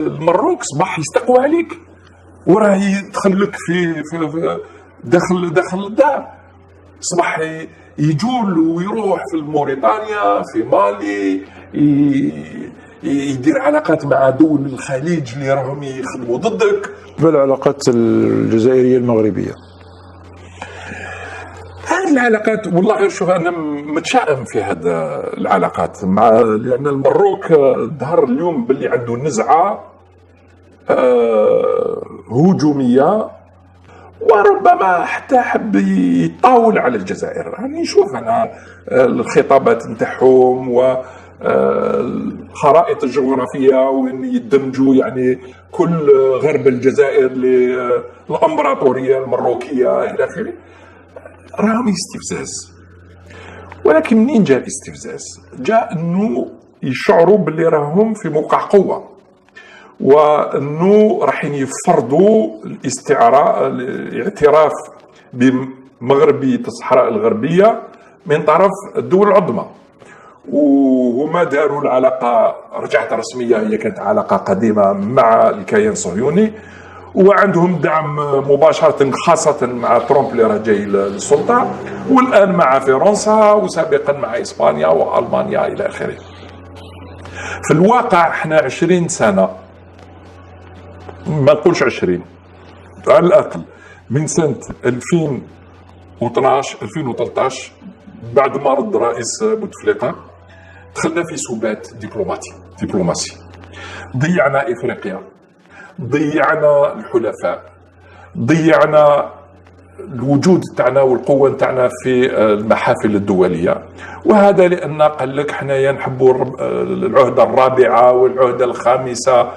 المروك صباح يستقوى عليك وراه يدخل لك في داخل الدار. صباح يجول ويروح في موريتانيا، في مالي، يدير علاقات مع دول الخليج اللي راهم يخدموا ضدك. بالعلاقات الجزائرية المغربية، هذه العلاقات والله غير شوف انا متشائم في هذه العلاقات لان المروك ظهر اليوم باللي عنده نزعه هجوميه، وربما حتى حب يطاول على الجزائر. يعني نشوف انا الخطابات نتاعهم والخرائط الجغرافيه وين يدمجوا يعني كل غرب الجزائر للامبراطوريه المروكيه الى اخره، راهم استفزاز. ولكن منين جاء الاستفزاز؟ جاء انه يشعروا باللي راهم في موقع قوه، وانه راح يفرضوا الاعتراف بمغربيه الصحراء الغربيه من طرف الدول العظمى. وهما داروا العلاقه، رجعت رسميه، هي كانت علاقه قديمه مع الكيان الصهيوني، وعندهم دعم مباشره خاصه مع ترامب اللي راه جاي للسلطه، والان مع فرنسا، وسابقا مع اسبانيا والمانيا الى اخره. في الواقع احنا 20 سنه، ما نقولش 20، على الاقل من سنه 2012 2013 بعد ما رد رئيس بوتفليقه دخلنا في سبات دبلوماسي. ضيعنا افريقيا، ضيعنا الحلفاء، ضيعنا الوجود تاعنا والقوه تاعنا في المحافل الدوليه. وهذا لان قال لك حنايا نحبوا العهده الرابعه والعهده الخامسه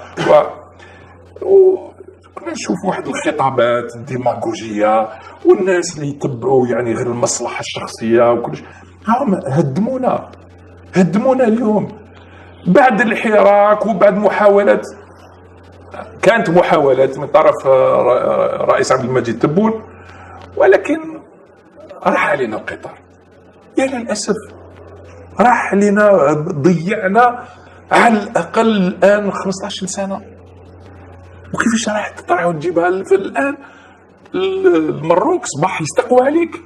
كنا نشوف واحد الخطابات الديماغوجيه، والناس اللي يتبعوا يعني غير المصلحه الشخصيه وكل شيء. هم هدمونا اليوم بعد الحراك وبعد محاولات، كانت محاولات من طرف رئيس عبد المجيد تبون، ولكن راح علينا القطار. يا للاسف راح علينا، ضيعنا على الاقل الان 15 سنه. وكيفاش راح تطلع وتجيبها في الان؟ المروك صباح يستقوى عليك